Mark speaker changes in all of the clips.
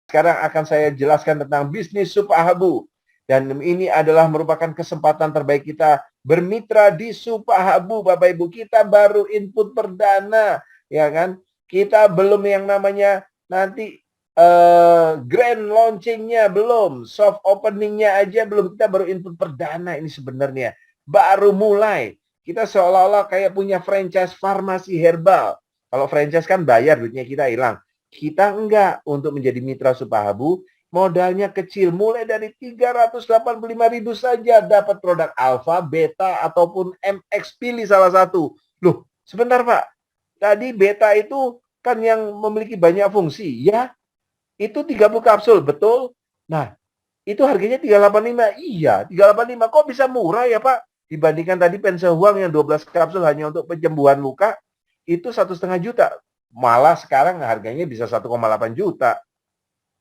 Speaker 1: Sekarang akan saya jelaskan tentang bisnis Supahabu. Dan ini adalah merupakan kesempatan terbaik kita bermitra di Supahabu, Bapak Ibu. Kita baru input perdana, ya kan? Kita belum yang namanya nanti grand launchingnya belum, soft openingnya aja belum. Kita baru input perdana ini sebenarnya. Baru mulai. Kita seolah-olah kayak punya franchise farmasi herbal. Kalau franchise kan bayar, duitnya kita hilang. Kita enggak. Untuk menjadi mitra Supahabu, modalnya kecil, mulai dari 385.000 saja dapat produk alfa, beta, ataupun MX, pilih salah satu. Loh, sebentar Pak, tadi beta itu kan yang memiliki banyak fungsi, ya? Itu 30 kapsul, betul? Nah, itu harganya 385. Iya, 385. Kok bisa murah ya Pak? Dibandingkan tadi Pensehuang yang 12 kapsul hanya untuk penyembuhan luka, itu 1,5 juta. Malah sekarang harganya bisa 1,8 juta.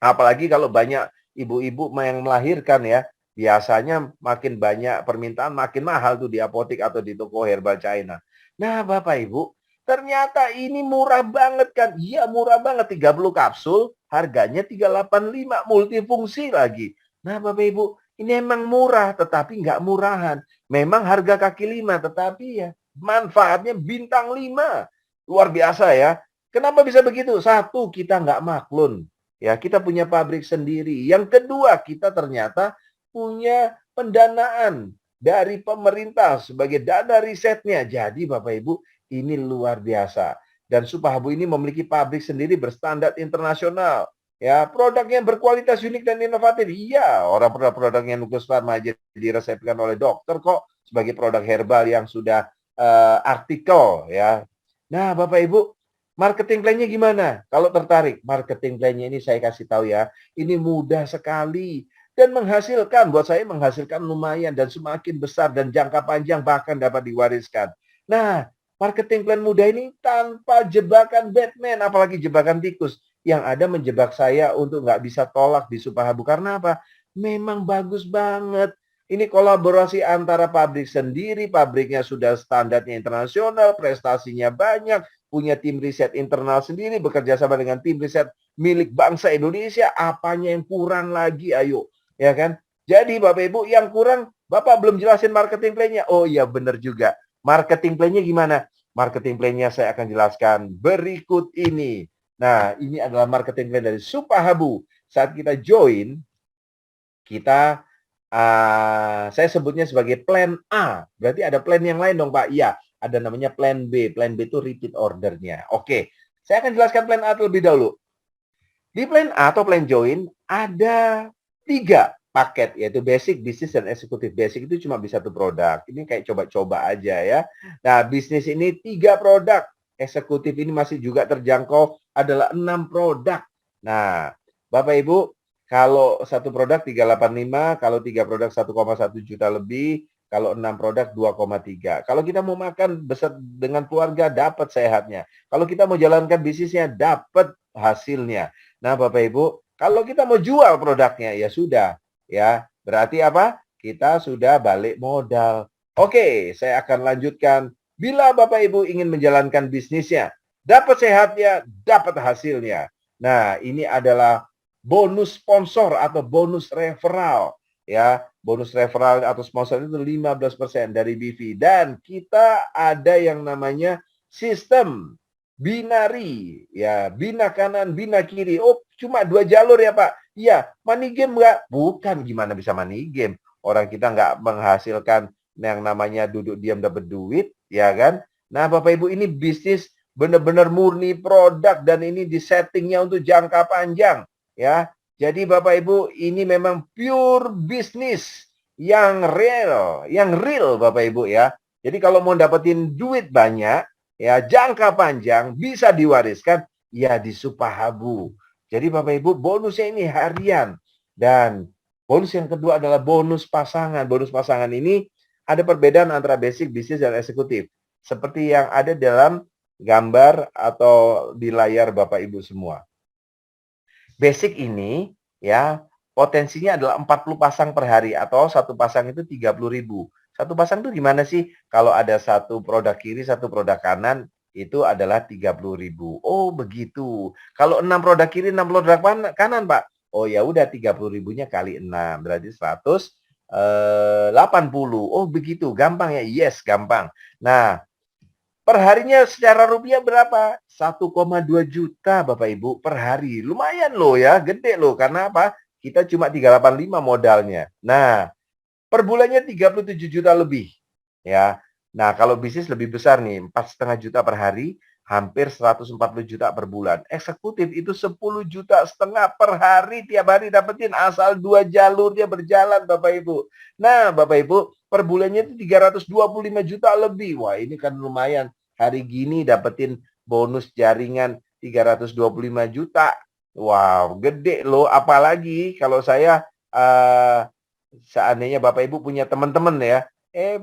Speaker 1: Apalagi kalau banyak ibu-ibu yang melahirkan ya, biasanya makin banyak permintaan, makin mahal tuh di apotek atau di toko herbal China. Nah, Bapak Ibu, ternyata ini murah banget kan? Iya, murah banget. 30 kapsul, harganya 385, multifungsi lagi. Nah, Bapak Ibu, ini emang murah, tetapi nggak murahan. Memang harga kaki 5, tetapi ya manfaatnya bintang 5. Luar biasa ya. Kenapa bisa begitu? Satu, kita nggak maklun. Ya, kita punya pabrik sendiri. Yang kedua, kita ternyata punya pendanaan dari pemerintah sebagai dana risetnya. Jadi Bapak Ibu, ini luar biasa. Dan Supahabu ini memiliki pabrik sendiri berstandar internasional. Ya, produknya berkualitas unik dan inovatif. Iya, orang produk-produknya Nucleus Pharma aja diresepkan oleh dokter kok sebagai produk herbal yang sudah artikel ya. Nah, Bapak Ibu, marketing plan-nya gimana? Kalau tertarik, marketing plan-nya ini saya kasih tahu ya. Ini mudah sekali dan menghasilkan. Buat saya menghasilkan lumayan dan semakin besar dan jangka panjang bahkan dapat diwariskan. Nah, marketing plan mudah ini tanpa jebakan Batman, apalagi jebakan tikus. Yang ada menjebak saya untuk nggak bisa tolak di Supahabu. Karena apa? Memang bagus banget. Ini kolaborasi antara pabrik sendiri, pabriknya sudah standarnya internasional, prestasinya banyak, punya tim riset internal sendiri, bekerja sama dengan tim riset milik bangsa Indonesia, apanya yang kurang lagi, ayo. Ya kan? Jadi Bapak Ibu, yang kurang, Bapak belum jelasin marketing plan-nya. Oh iya, benar juga. Marketing plan-nya gimana? Marketing plan-nya saya akan jelaskan berikut ini. Nah, ini adalah marketing plan dari Supahabu. Saat kita join, kita saya sebutnya sebagai plan A. Berarti ada plan yang lain dong, Pak. Iya, ada namanya plan B. Plan B itu repeat ordernya. Oke, saya akan jelaskan plan A terlebih dahulu. Di plan A atau plan join ada 3 paket, yaitu basic, bisnis, dan eksekutif. Basic itu cuma bisa 1 produk. Ini kayak coba-coba aja ya. Nah, bisnis ini 3 produk. Eksekutif ini masih juga terjangkau adalah 6 produk. Nah, Bapak Ibu, kalau 1 produk 385, kalau 3 produk 1,1 juta lebih, kalau 6 produk 2,3. Kalau kita mau makan besar dengan keluarga, dapat sehatnya. Kalau kita mau jalankan bisnisnya, dapat hasilnya. Nah, Bapak Ibu, kalau kita mau jual produknya, ya sudah. Ya, berarti apa? Kita sudah balik modal. Oke, saya akan lanjutkan. Bila Bapak Ibu ingin menjalankan bisnisnya, dapat sehatnya, dapat hasilnya. Nah, ini adalah bonus sponsor atau bonus referral. Ya, bonus referral atau sponsor itu 15% dari BV. Dan kita ada yang namanya sistem binari, ya, bina kanan, bina kiri. Oh, cuma 2 jalur ya Pak? Iya, money game nggak? Bukan, gimana bisa money game? Orang kita nggak menghasilkan yang namanya duduk diam dapat duit, ya kan? Nah, Bapak Ibu, ini bisnis benar-benar murni produk dan ini disettingnya untuk jangka panjang, ya. Jadi Bapak Ibu, ini memang pure bisnis yang real Bapak Ibu ya. Jadi kalau mau dapetin duit banyak, ya jangka panjang bisa diwariskan ya di Supahabu. Jadi Bapak Ibu, bonusnya ini harian. Dan bonus yang kedua adalah bonus pasangan. Bonus pasangan ini ada perbedaan antara basic, bisnis, dan eksekutif. Seperti yang ada dalam gambar atau di layar Bapak Ibu semua. Basic ini ya potensinya adalah 40 pasang per hari atau satu pasang itu 30.000. Satu pasang itu gimana sih? Kalau ada satu produk kiri, satu produk kanan, itu adalah 30.000. Oh, begitu. Kalau 6 produk kiri, 6 produk kanan, Pak. Oh ya udah 30.000-nya kali 6 berarti 180. Oh begitu, gampang ya? Yes, gampang. Nah, perharinya secara rupiah berapa? 1,2 juta Bapak Ibu per hari. Lumayan loh ya, gede loh. Karena apa? Kita cuma 385 modalnya. Nah, per bulannya 37 juta lebih. Ya. Nah, kalau bisnis lebih besar nih, 4,5 juta per hari, hampir 140 juta per bulan. Eksekutif itu 10,5 juta per hari, tiap hari dapetin asal 2 jalurnya berjalan Bapak Ibu. Nah, Bapak Ibu, per bulannya itu 325 juta lebih. Wah, ini kan lumayan. Hari gini dapetin bonus jaringan 325 juta. Wow, gede loh. Apalagi kalau saya seandainya Bapak Ibu punya teman-teman ya,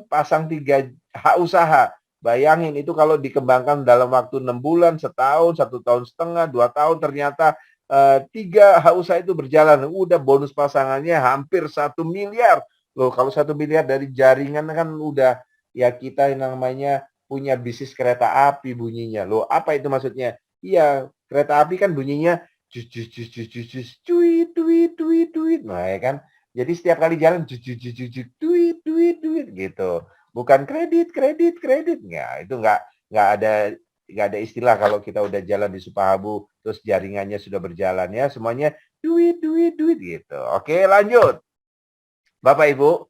Speaker 1: pasang 3 hak usaha. Bayangin itu kalau dikembangkan dalam waktu 6 bulan, setahun, 1,5 tahun, 2 tahun ternyata 3 hak usaha itu berjalan. Udah bonus pasangannya hampir 1 miliar. Loh kalau 1 miliar dari jaringan kan udah ya kita yang namanya punya bisnis kereta api bunyinya. Loh apa itu maksudnya? Iya, kereta api kan bunyinya jus jus jus jus jus jus cuit duit duit duit. Nah, ya kan? Jadi setiap kali jalan duit duit duit gitu. Bukan kredit kredit kredit. Nggak, itu nggak ada istilah kalau kita udah jalan di Supahabu terus jaringannya sudah berjalan ya, semuanya duit duit duit gitu. Oke, lanjut. Bapak Ibu,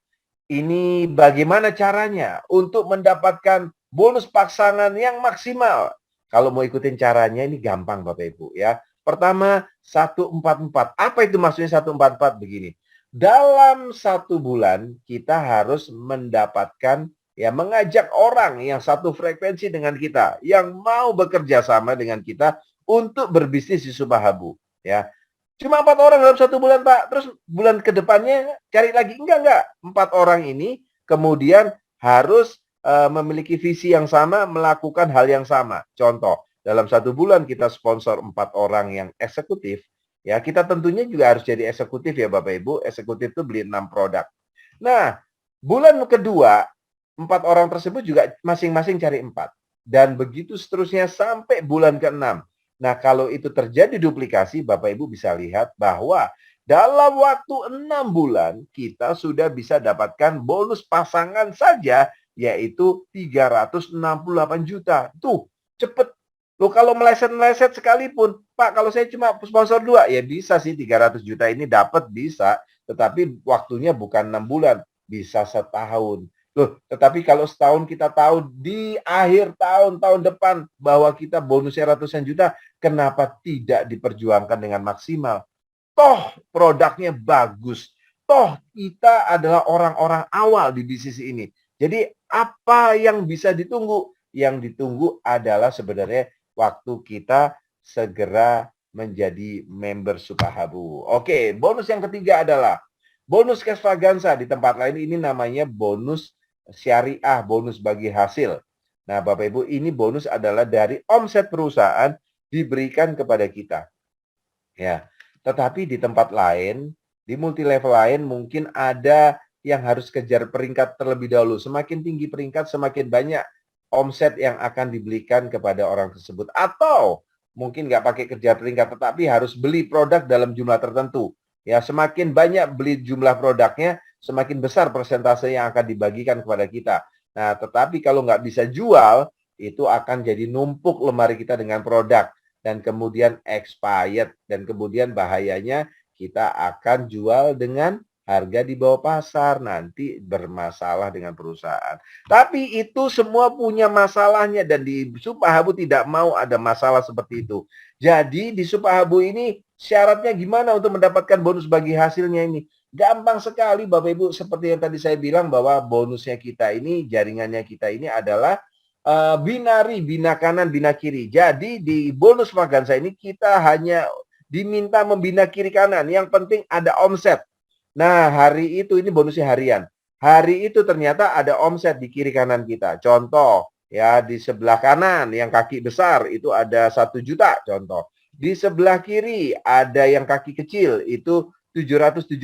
Speaker 1: ini bagaimana caranya untuk mendapatkan bonus pasangan yang maksimal? Kalau mau ikutin caranya ini gampang Bapak Ibu ya. Pertama, 144. Apa itu maksudnya 144? Begini. Dalam 1 bulan kita harus mendapatkan ya mengajak orang yang satu frekuensi dengan kita, yang mau bekerja sama dengan kita untuk berbisnis di Supahabu ya. Cuma 4 orang dalam 1 bulan, Pak. Terus bulan ke depannya cari lagi. Enggak. 4 orang ini kemudian harus memiliki visi yang sama, melakukan hal yang sama. Contoh, dalam 1 bulan kita sponsor 4 orang yang eksekutif, ya kita tentunya juga harus jadi eksekutif ya Bapak Ibu. Eksekutif itu beli 6 produk. Nah, bulan kedua, 4 orang tersebut juga masing-masing cari 4. Dan begitu seterusnya sampai bulan ke-6. Nah, kalau itu terjadi duplikasi, Bapak Ibu bisa lihat bahwa dalam waktu 6 bulan kita sudah bisa dapatkan bonus pasangan saja yaitu 368 juta. Tuh, cepet. Loh kalau meleset-meleset sekalipun, Pak kalau saya cuma sponsor 2, ya bisa sih 300 juta ini dapat bisa, tetapi waktunya bukan 6 bulan, bisa setahun. Loh, tetapi kalau setahun kita tahu di akhir tahun depan bahwa kita bonusnya ratusan juta, kenapa tidak diperjuangkan dengan maksimal? Toh produknya bagus. Toh kita adalah orang-orang awal di bisnis ini. Jadi apa yang bisa ditunggu? Yang ditunggu adalah sebenarnya waktu kita segera menjadi member Supahabu. Oke, bonus yang ketiga adalah bonus Kesvagansa. Di tempat lain ini namanya bonus syariah, bonus bagi hasil. Nah, Bapak Ibu, ini bonus adalah dari omset perusahaan diberikan kepada kita. Ya, tetapi di tempat lain, di multi level lain mungkin ada yang harus kejar peringkat terlebih dahulu. Semakin tinggi peringkat, semakin banyak omset yang akan dibelikan kepada orang tersebut. Atau mungkin nggak pakai kejar peringkat, tetapi harus beli produk dalam jumlah tertentu. Ya, semakin banyak beli jumlah produknya, semakin besar persentase yang akan dibagikan kepada kita. Nah, tetapi kalau nggak bisa jual, itu akan jadi numpuk lemari kita dengan produk. Dan kemudian expired. Dan kemudian bahayanya kita akan jual dengan harga di bawah pasar. Nanti bermasalah dengan perusahaan. Tapi itu semua punya masalahnya. Dan di Supahabu tidak mau ada masalah seperti itu. Jadi di Supahabu ini syaratnya gimana untuk mendapatkan bonus bagi hasilnya ini? Gampang sekali Bapak Ibu. Seperti yang tadi saya bilang bahwa bonusnya kita ini, jaringannya kita ini adalah binari, bina kanan, bina kiri. Jadi di bonus Vagansa ini kita hanya diminta membina kiri kanan. Yang penting ada omset. Nah, hari itu ini bonusnya harian. Hari itu ternyata ada omset di kiri kanan kita. Contoh, ya di sebelah kanan yang kaki besar itu ada 1 juta contoh. Di sebelah kiri ada yang kaki kecil itu 770.000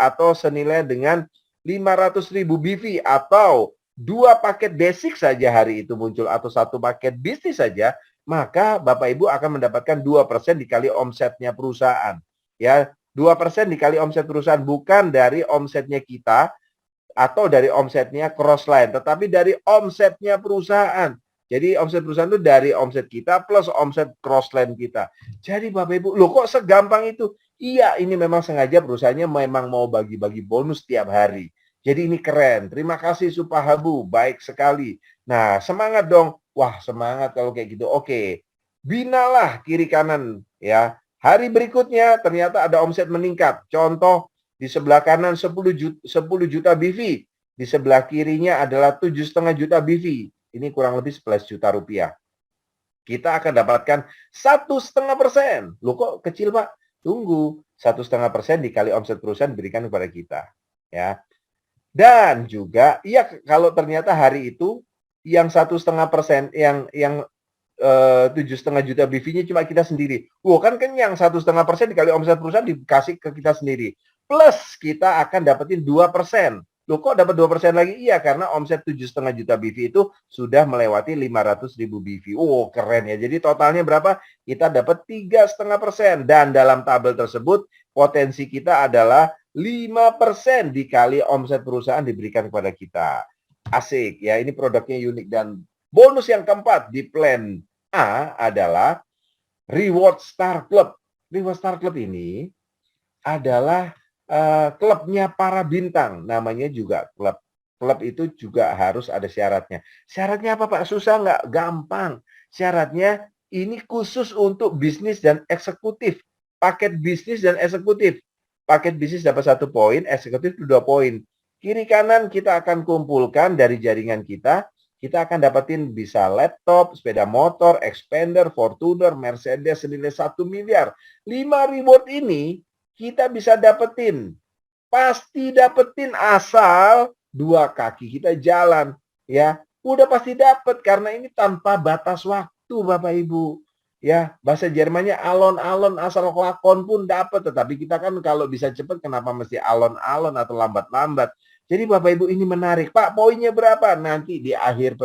Speaker 1: atau senilai dengan 500.000 BV atau 2 paket basic saja hari itu muncul atau 1 paket bisnis saja, maka Bapak Ibu akan mendapatkan 2% dikali omsetnya perusahaan. Ya, 2% dikali omset perusahaan, bukan dari omsetnya kita atau dari omsetnya Crossline, tetapi dari omsetnya perusahaan. Jadi omset perusahaan itu dari omset kita plus omset Crossline kita. Jadi Bapak Ibu, loh kok segampang itu? Iya, ini memang sengaja perusahaannya memang mau bagi-bagi bonus tiap hari. Jadi ini keren. Terima kasih Supahabu, baik sekali. Nah, semangat dong. Wah, semangat kalau kayak gitu. Oke. Binalah kiri kanan ya. Hari berikutnya ternyata ada omset meningkat. Contoh di sebelah kanan 10 juta BV. Di sebelah kirinya adalah 7,5 juta BV. Ini kurang lebih 11 juta rupiah. Kita akan dapatkan 1,5%. Loh kok kecil Pak? Tunggu. 1,5% dikali omset perusahaan diberikan kepada kita. Ya. Dan juga, ya kalau ternyata hari itu yang 1,5%, yang 7,5 juta BV-nya cuma kita sendiri. Wow, kan kenyang 1,5% dikali omset perusahaan dikasih ke kita sendiri. Plus kita akan dapetin 2%. Loh kok dapat 2% lagi? Iya, karena omset 7,5 juta BV itu sudah melewati 500.000 BV. Oh, keren ya. Jadi totalnya berapa? Kita dapat 3,5%. Dan dalam tabel tersebut, potensi kita adalah 5% dikali omset perusahaan diberikan kepada kita. Asik ya, ini produknya unik. Dan bonus yang keempat di plan A adalah Reward Star Club. Reward Star Club ini adalah klubnya para bintang. Namanya juga klub. Klub itu juga harus ada syaratnya. Syaratnya apa Pak? Susah nggak? Gampang. Syaratnya ini khusus untuk bisnis dan eksekutif. Paket bisnis dan eksekutif. Paket bisnis dapat 1 poin, eksekutif 2 poin. Kiri kanan kita akan kumpulkan dari jaringan kita. Kita akan dapetin bisa laptop, sepeda motor, expander, Fortuner, Mercedes senilai 1 miliar. 5 reward ini kita bisa dapetin. Pasti dapetin asal 2 kaki kita jalan. Ya, udah pasti dapet karena ini tanpa batas waktu Bapak Ibu. Ya, bahasa Jermannya alon-alon asal lakon pun dapat. Tetapi kita kan kalau bisa cepat kenapa mesti alon-alon atau lambat-lambat. Jadi Bapak Ibu ini menarik. Pak, poinnya berapa? Nanti di akhir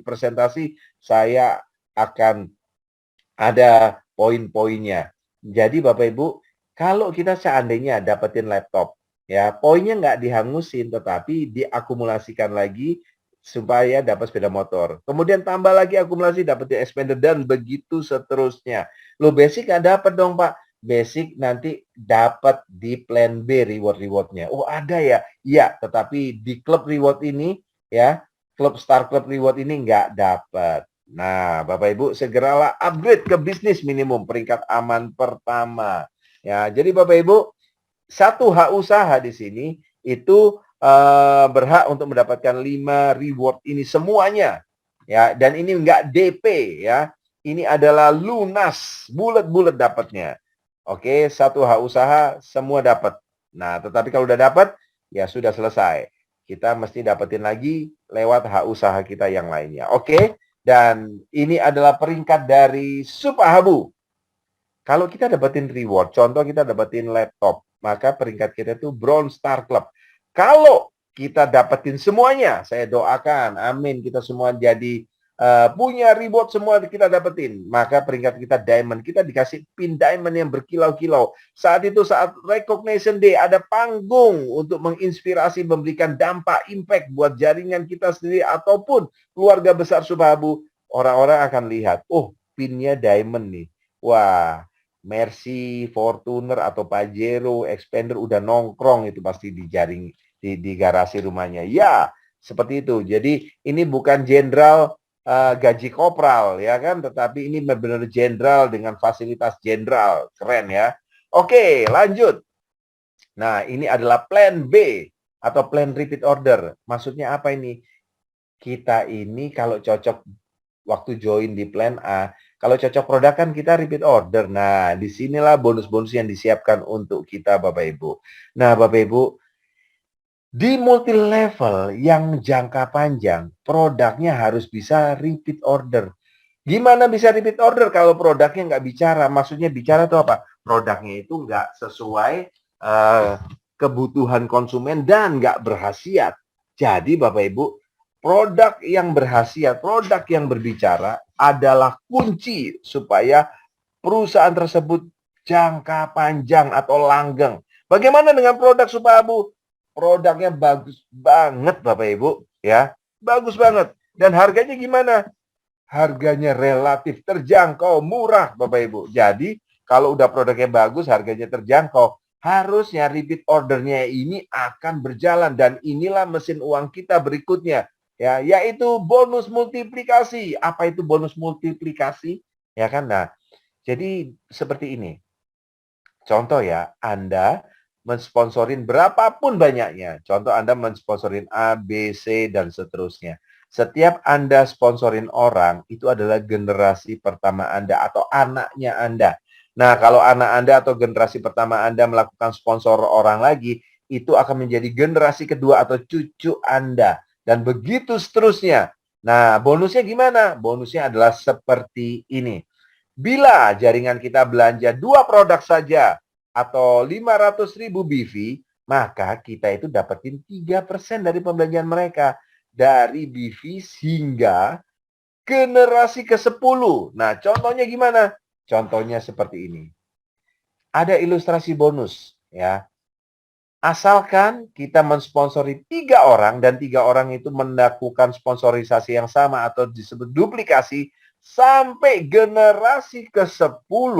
Speaker 1: presentasi saya akan ada poin-poinnya. Jadi Bapak Ibu, kalau kita seandainya dapetin laptop, ya poinnya nggak dihangusin, tetapi diakumulasikan lagi supaya dapat sepeda motor. Kemudian tambah lagi akumulasi, dapetin expander, dan begitu seterusnya. Lo basic nggak dapat dong Pak. Basic nanti dapat di plan B reward-rewardnya. Oh ada ya? Iya, tetapi di klub reward ini, ya, klub Star Club Reward ini nggak dapat. Nah, Bapak Ibu segeralah upgrade ke bisnis minimum peringkat aman pertama. Ya, jadi Bapak Ibu, satu hak usaha di sini itu berhak untuk mendapatkan 5 reward ini semuanya. Ya, dan ini enggak DP ya. Ini adalah lunas, bulat-bulat dapatnya. Oke, satu hak usaha semua dapat. Nah, tetapi kalau udah dapat ya sudah selesai. Kita mesti dapetin lagi lewat hak usaha kita yang lainnya. Oke, dan ini adalah peringkat dari Supahabu. Kalau kita dapetin reward, contoh kita dapetin laptop, maka peringkat kita itu Bronze Star Club. Kalau kita dapetin semuanya, saya doakan, amin, kita semua jadi punya reward semua kita dapetin, maka peringkat kita diamond, kita dikasih pin diamond yang berkilau-kilau. Saat itu saat recognition day ada panggung untuk menginspirasi, memberikan dampak, impact buat jaringan kita sendiri ataupun keluarga besar Supahabu. Orang-orang akan lihat, oh pinnya diamond nih, wah Mercy, Fortuner atau Pajero, Expander udah nongkrong itu pasti di jaring di garasi rumahnya. Ya, seperti itu. Jadi ini bukan jenderal gaji kopral ya kan, tetapi ini benar-benar jenderal dengan fasilitas jenderal. Keren ya. Oke, lanjut. Nah, ini adalah plan B atau plan repeat order. Maksudnya apa ini? Kita ini kalau cocok waktu join di plan A, kalau cocok produk kan kita repeat order. Nah, disinilah bonus-bonus yang disiapkan untuk kita Bapak Ibu. Nah, Bapak Ibu, di multi level yang jangka panjang, produknya harus bisa repeat order. Gimana bisa repeat order kalau produknya nggak bicara? Maksudnya bicara itu apa? Produknya itu nggak sesuai kebutuhan konsumen dan nggak berhasiat. Jadi Bapak Ibu, produk yang berhasiat, produk yang berbicara adalah kunci supaya perusahaan tersebut jangka panjang atau langgeng. Bagaimana dengan produk Super Abu? Produknya bagus banget Bapak Ibu, ya. Bagus banget. Dan harganya gimana? Harganya relatif terjangkau, murah Bapak Ibu. Jadi, kalau udah produknya bagus, harganya terjangkau, harusnya repeat ordernya ini akan berjalan dan inilah mesin uang kita berikutnya, ya, yaitu bonus multiplikasi. Apa itu bonus multiplikasi? Ya kan? Nah, jadi seperti ini. Contoh ya, Anda mensponsorin berapapun banyaknya. Contoh Anda mensponsorin A, B, C, dan seterusnya. Setiap Anda sponsorin orang, itu adalah generasi pertama Anda atau anaknya Anda. Nah, kalau anak Anda atau generasi pertama Anda melakukan sponsor orang lagi, itu akan menjadi generasi kedua atau cucu Anda. Dan begitu seterusnya. Nah, bonusnya gimana? Bonusnya adalah seperti ini. Bila jaringan kita belanja 2 produk saja atau 500.000 BV, maka kita itu dapetin 3% dari pembelanjaan mereka. Dari BV hingga generasi ke-10. Nah, contohnya gimana? Contohnya seperti ini. Ada ilustrasi bonus, ya. Asalkan kita mensponsori 3 orang dan 3 orang itu melakukan sponsorisasi yang sama atau disebut duplikasi sampai generasi ke-10,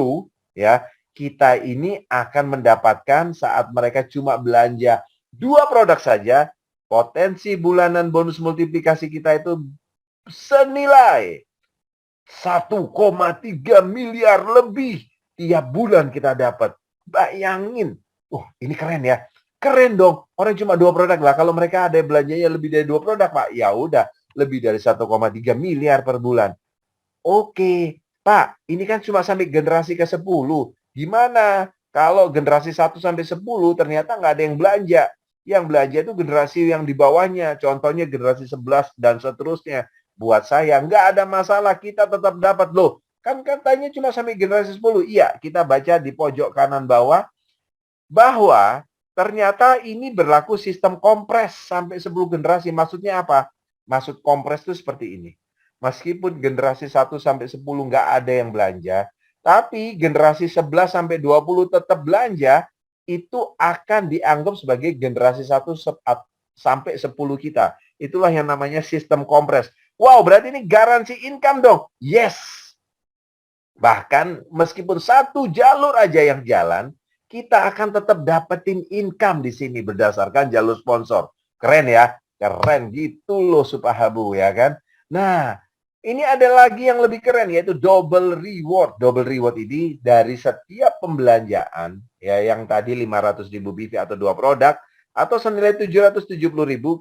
Speaker 1: ya, kita ini akan mendapatkan saat mereka cuma belanja 2 produk saja, potensi bulanan bonus multiplikasi kita itu senilai 1,3 miliar lebih tiap bulan kita dapat. Bayangin. Ini keren ya. Keren dong. Orang cuma 2 produk lah. Kalau mereka ada belanjanya lebih dari 2 produk, Pak, ya udah lebih dari 1,3 miliar per bulan. Oke, Pak, ini kan cuma sampai generasi ke-10. Gimana kalau generasi 1 sampai 10 ternyata nggak ada yang belanja? Yang belanja itu generasi yang di bawahnya. Contohnya generasi 11 dan seterusnya. Buat saya nggak ada masalah, kita tetap dapat loh. Kan katanya cuma sampai generasi 10. Iya, kita baca di pojok kanan bawah bahwa ternyata ini berlaku sistem kompres sampai 10 generasi. Maksudnya apa? Maksud kompres itu seperti ini. Meskipun generasi 1 sampai 10 nggak ada yang belanja, tapi generasi 11 sampai 20 tetap belanja, itu akan dianggap sebagai generasi 1 sampai 10 kita. Itulah yang namanya sistem kompres. Wow, berarti ini garansi income dong. Yes. Bahkan meskipun satu jalur aja yang jalan, kita akan tetap dapetin income di sini berdasarkan jalur sponsor. Keren ya? Keren gitu loh Supahabu ya kan? Nah, ini ada lagi yang lebih keren yaitu double reward. Double reward ini dari setiap pembelanjaan ya yang tadi 500.000 BV atau 2 produk atau senilai 770.000,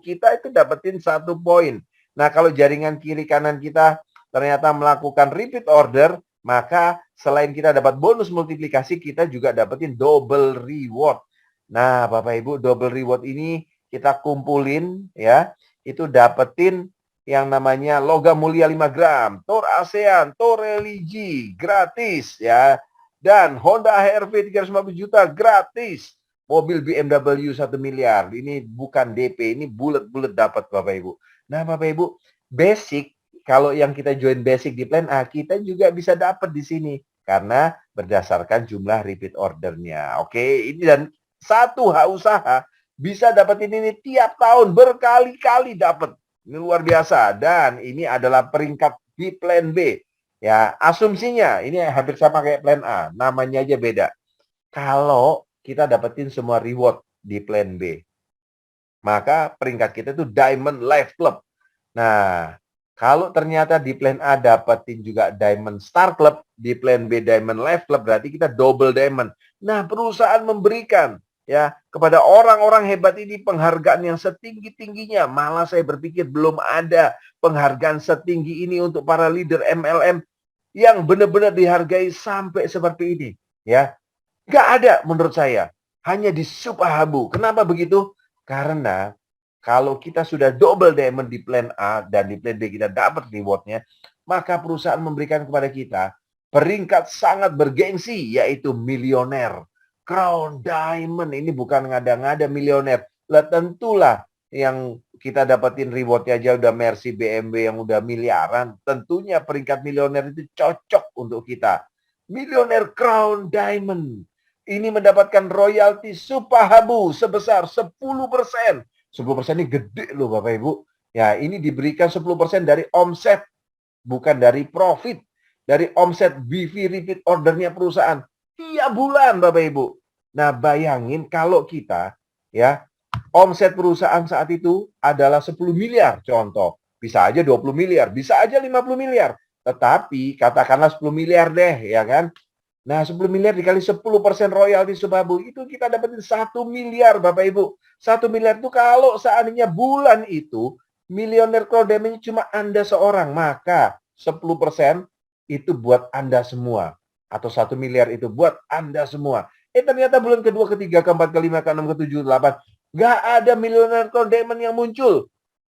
Speaker 1: kita itu dapetin 1 poin. Nah, kalau jaringan kiri kanan kita ternyata melakukan repeat order, maka selain kita dapat bonus multiplikasi, kita juga dapetin double reward. Nah, Bapak Ibu, double reward ini kita kumpulin ya, itu dapetin yang namanya logam mulia 5 gram, Tour ASEAN, Tour Religi, gratis ya. Dan Honda HR-V 350 juta gratis. Mobil BMW 1 miliar. Ini bukan DP, ini bulat-bulat dapat Bapak Ibu. Nah, Bapak Ibu, basic kalau yang kita join basic di plan A, kita juga bisa dapat di sini karena berdasarkan jumlah repeat ordernya. Oke, ini dan satu usaha bisa dapetin ini tiap tahun berkali-kali dapat. Ini luar biasa dan ini adalah peringkat di plan B. Ya, asumsinya ini hampir sama kayak plan A, namanya aja beda. Kalau kita dapetin semua reward di plan B, maka peringkat kita itu Diamond Life Club. Nah, kalau ternyata di plan A dapetin juga Diamond Star Club, di plan B Diamond Life Club, berarti kita double diamond. Nah, perusahaan memberikan ya kepada orang-orang hebat ini penghargaan yang setinggi-tingginya. Malah saya berpikir belum ada penghargaan setinggi ini untuk para leader MLM yang benar-benar dihargai sampai seperti ini. Ya, nggak ada menurut saya. Hanya di Supahabu. Kenapa begitu? Karena kalau kita sudah double diamond di plan A dan di plan B kita dapat rewardnya, maka perusahaan memberikan kepada kita peringkat sangat bergengsi, yaitu milioner. Crown Diamond ini bukan ngada-ngada milioner. Lah tentulah yang kita dapetin rewardnya aja udah Mercy, BMW yang udah miliaran. Tentunya peringkat milioner itu cocok untuk kita. Millionaire Crown Diamond. Ini mendapatkan royalti Supahabu sebesar 10%. 10% ini gede loh Bapak Ibu. Ya, ini diberikan 10% dari omset, bukan dari profit. Dari omset BV repeat ordernya perusahaan. Tiap bulan Bapak Ibu. Nah, bayangin kalau kita, ya, omset perusahaan saat itu adalah 10 miliar contoh. Bisa aja 20 miliar, bisa aja 50 miliar. Tetapi katakanlah 10 miliar deh, ya kan? Nah, 10 miliar dikali 10% royalti Supabu, itu kita dapetin 1 miliar Bapak Ibu. 1 miliar itu kalau seandainya bulan itu, milioner Crown cuma Anda seorang, maka 10% itu buat Anda semua. Atau 1 miliar itu buat Anda semua. Ternyata bulan kedua, ketiga, keempat, kelima, keenam, ketujuh, delapan, nggak ada milioner Crown yang muncul.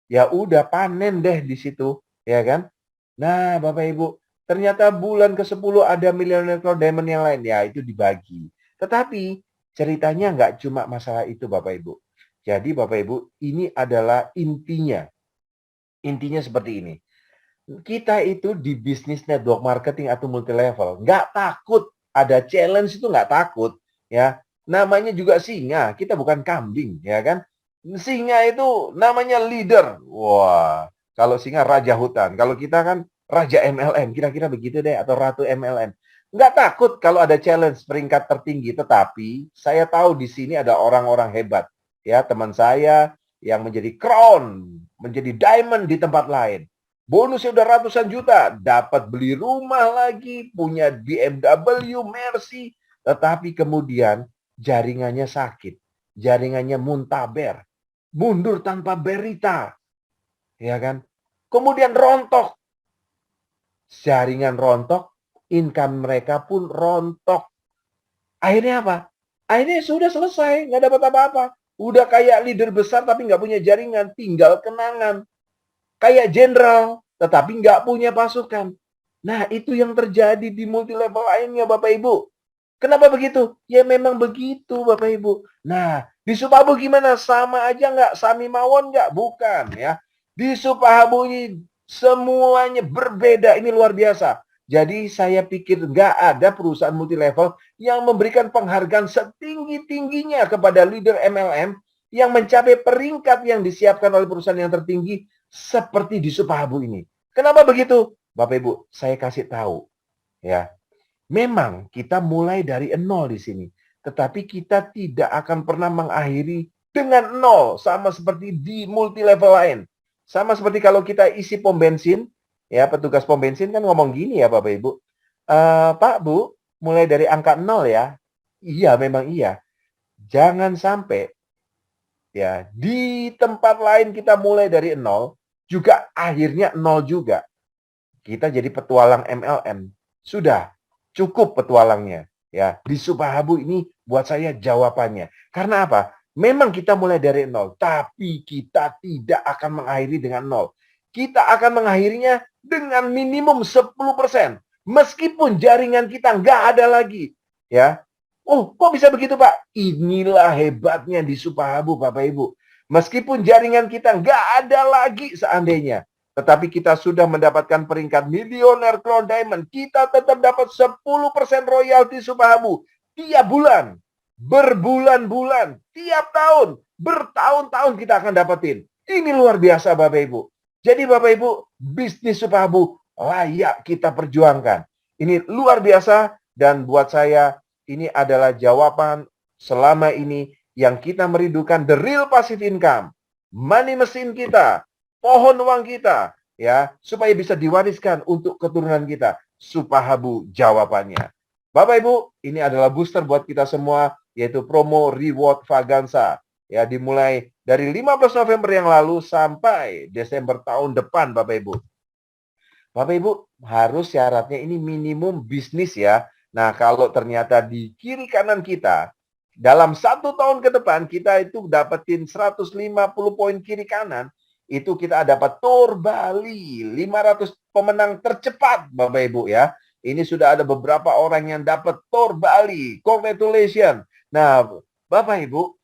Speaker 1: Ya udah panen deh di situ, ya kan? Nah, Bapak Ibu, ternyata bulan ke-10 ada Millionaire Crown Diamond yang lain. Ya, itu dibagi. Tetapi ceritanya nggak cuma masalah itu, Bapak Ibu. Jadi, Bapak Ibu, ini adalah intinya. Intinya seperti ini. Kita itu di bisnis network marketing atau multi level, nggak takut. Ada challenge itu nggak takut. Ya, namanya juga singa. Kita bukan kambing, ya kan? Singa itu namanya leader. Wah, kalau singa raja hutan. Kalau kita kan raja MLM. Kira-kira begitu deh. Atau ratu MLM. Nggak takut kalau ada challenge peringkat tertinggi. Tetapi saya tahu di sini ada orang-orang hebat. Ya, teman saya yang menjadi crown, menjadi diamond di tempat lain. Bonusnya udah ratusan juta. Dapat beli rumah lagi. Punya BMW, Mercy. Tetapi kemudian jaringannya sakit. Jaringannya muntaber. Mundur tanpa berita, ya kan? Kemudian rontok, jaringan rontok, income mereka pun rontok. Akhirnya apa? Akhirnya sudah selesai, nggak dapat apa-apa. Udah kayak leader besar tapi nggak punya jaringan, tinggal kenangan. Kayak jenderal, tetapi nggak punya pasukan. Nah, itu yang terjadi di multi level lainnya, Bapak Ibu. Kenapa begitu? Ya memang begitu, Bapak Ibu. Nah, di Supabu gimana? Sama aja nggak? Sami mawon nggak? Bukan ya. Di Supabu ini semuanya berbeda. Ini luar biasa. Jadi saya pikir nggak ada perusahaan multi level yang memberikan penghargaan setinggi-tingginya kepada leader MLM yang mencapai peringkat yang disiapkan oleh perusahaan yang tertinggi seperti di Supabu ini. Kenapa begitu? Bapak Ibu, saya kasih tahu ya. Memang kita mulai dari nol di sini, tetapi kita tidak akan pernah mengakhiri dengan nol, sama seperti di multi level lain. Sama seperti kalau kita isi pom bensin, ya petugas pom bensin kan ngomong gini ya Bapak Ibu, Pak Bu, mulai dari angka nol ya. Iya, memang iya. Jangan sampai ya di tempat lain kita mulai dari nol, juga akhirnya nol juga. Kita jadi petualang MLM. Sudah cukup petualangnya. Ya, di Supahabu ini buat saya jawabannya. Karena apa? Memang kita mulai dari nol, tapi kita tidak akan mengakhiri dengan nol. Kita akan mengakhirinya dengan minimum 10%. Meskipun jaringan kita nggak ada lagi. Ya. Oh, kok bisa begitu, Pak? Inilah hebatnya di Supahabu, Bapak Ibu. Meskipun jaringan kita nggak ada lagi seandainya, tetapi kita sudah mendapatkan peringkat Millionaire Crown Diamond, kita tetap dapat 10% royalti Supahabu tiap bulan, berbulan-bulan, tiap tahun, bertahun-tahun kita akan dapetin. Ini luar biasa Bapak Ibu. Jadi Bapak Ibu, bisnis Supahabu layak kita perjuangkan. Ini luar biasa dan buat saya ini adalah jawaban selama ini yang kita merindukan, the real passive income, money mesin kita, pohon uang kita, ya, supaya bisa diwariskan untuk keturunan kita. Supahabu jawabannya. Bapak Ibu, ini adalah booster buat kita semua, yaitu promo reward Vaganza. Ya, dimulai dari 15 November yang lalu sampai Desember tahun depan, Bapak Ibu. Bapak Ibu, harus syaratnya ini minimum bisnis ya. Nah, kalau ternyata di kiri kanan kita, dalam 1 tahun ke depan, kita itu dapetin 150 poin kiri kanan, itu kita dapat Tour Bali, 500 pemenang tercepat, Bapak Ibu ya. Ini sudah ada beberapa orang yang dapat Tour Bali. Congratulations. Nah, Bapak Ibu,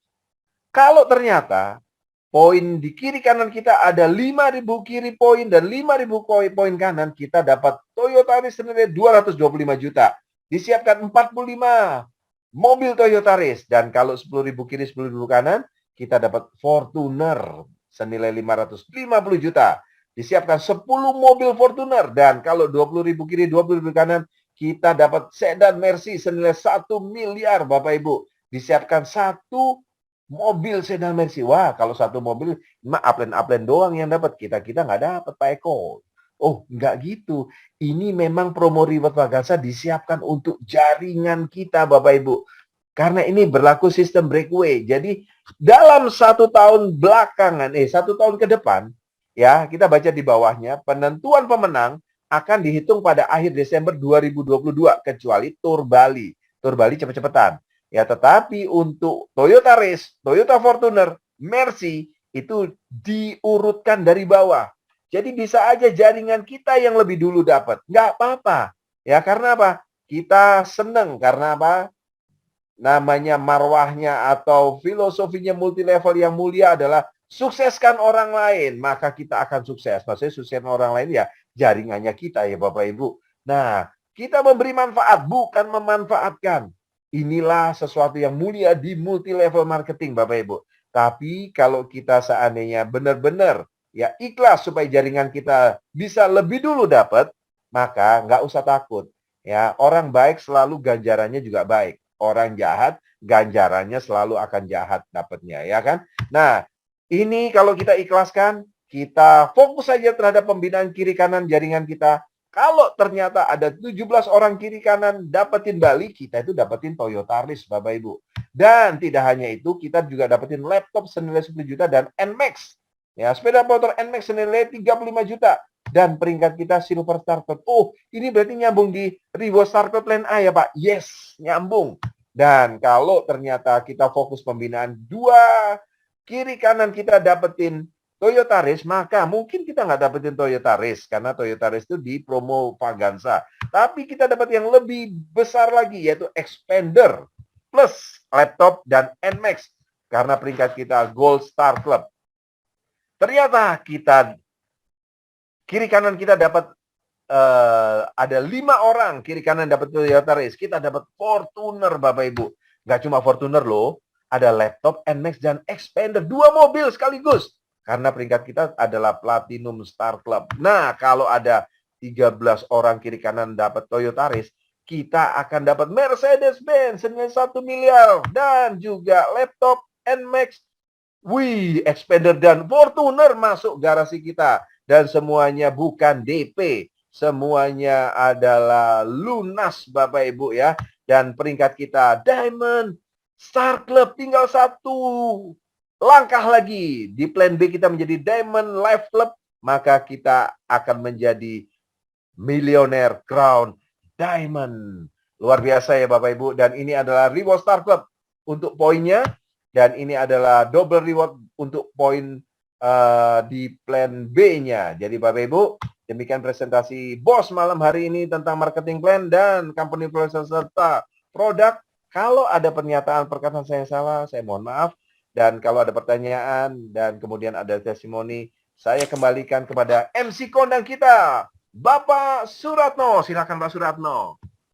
Speaker 1: kalau ternyata poin di kiri kanan kita ada 5.000 kiri poin dan 5.000 poin kanan, kita dapat Toyota Visioner 225 juta. disiapkan 45 mobil Toyota Race. Dan kalau 10.000 kiri, 10.000 kanan, kita dapat Fortuner senilai 550 juta. Disiapkan 10 mobil Fortuner. Dan kalau 20.000 kiri, 20.000 kanan, kita dapat sedan Mercy senilai 1 miliar, Bapak Ibu. Disiapkan satu mobil sedan Mercy. Wah, kalau satu mobil, mah upland doang yang dapat. Kita nggak dapat, Pak Eko. Oh, nggak gitu. Ini memang promo reward Vaganza disiapkan untuk jaringan kita, Bapak Ibu. Karena ini berlaku sistem breakaway. Jadi dalam 1 tahun belakangan, 1 tahun ke depan, ya kita baca di bawahnya, penentuan pemenang akan dihitung pada akhir Desember 2022 kecuali Tour Bali. Tour Bali cepet-cepetan. Ya, tetapi untuk Toyota Race, Toyota Fortuner, Mercy itu diurutkan dari bawah. Jadi bisa aja jaringan kita yang lebih dulu dapat. Nggak apa-apa. Ya, karena apa? Kita seneng. Karena apa? Namanya marwahnya atau filosofinya multi level yang mulia adalah sukseskan orang lain, maka kita akan sukses. Maksudnya sukseskan orang lain ya jaringannya kita ya Bapak Ibu. Nah, kita memberi manfaat, bukan memanfaatkan. Inilah sesuatu yang mulia di multi level marketing Bapak Ibu. Tapi kalau kita seandainya benar-benar ya ikhlas supaya jaringan kita bisa lebih dulu dapat, maka nggak usah takut. Ya, orang baik selalu ganjarannya juga baik. Orang jahat, ganjarannya selalu akan jahat dapatnya, ya kan? Nah, ini kalau kita ikhlaskan, kita fokus saja terhadap pembinaan kiri kanan jaringan kita. Kalau ternyata ada 17 orang kiri kanan dapetin Bali, kita itu dapetin Toyota Race, Bapak Ibu. Dan tidak hanya itu, kita juga dapetin laptop senilai 10 juta dan NMAX. Ya, sepeda motor NMAX senilai 35 juta. Dan peringkat kita Silver Star Club. Oh, ini berarti nyambung di Reward Star Club Plan A ya Pak? Yes, nyambung. Dan kalau ternyata kita fokus pembinaan dua kiri kanan kita dapetin Toyota Race, maka mungkin kita nggak dapetin Toyota Race. Karena Toyota Race itu di promo Vaganza. Tapi kita dapat yang lebih besar lagi, yaitu Expander plus laptop dan NMAX. Karena peringkat kita Gold Star Club. Ternyata kita kiri kanan kita dapat ada 5 orang kiri kanan dapat Toyota Race. Kita dapat Fortuner Bapak Ibu. Nggak cuma Fortuner loh. Ada laptop, NMAX, dan Expander. 2 mobil sekaligus. Karena peringkat kita adalah Platinum Star Club. Nah, kalau ada 13 orang kiri kanan dapat Toyota Race, kita akan dapat Mercedes-Benz senilai 1 miliar. Dan juga laptop, NMAX, Expander, dan Fortuner masuk garasi kita. Dan semuanya bukan DP. Semuanya adalah lunas Bapak Ibu ya. Dan peringkat kita Diamond Star Club tinggal 1 langkah lagi. Di plan B kita menjadi Diamond Life Club. Maka kita akan menjadi Millionaire Crown Diamond. Luar biasa ya Bapak Ibu. Dan ini adalah Reward Star Club untuk poinnya. Dan ini adalah double reward untuk poin di plan B-nya. Jadi Bapak Ibu, demikian presentasi Bos malam hari ini tentang marketing plan dan company plan serta produk. Kalau ada pernyataan perkataan saya salah, saya mohon maaf. Dan kalau ada pertanyaan dan kemudian ada testimoni, saya kembalikan kepada MC kondang kita, Bapak Suratno. Silakan Pak Suratno.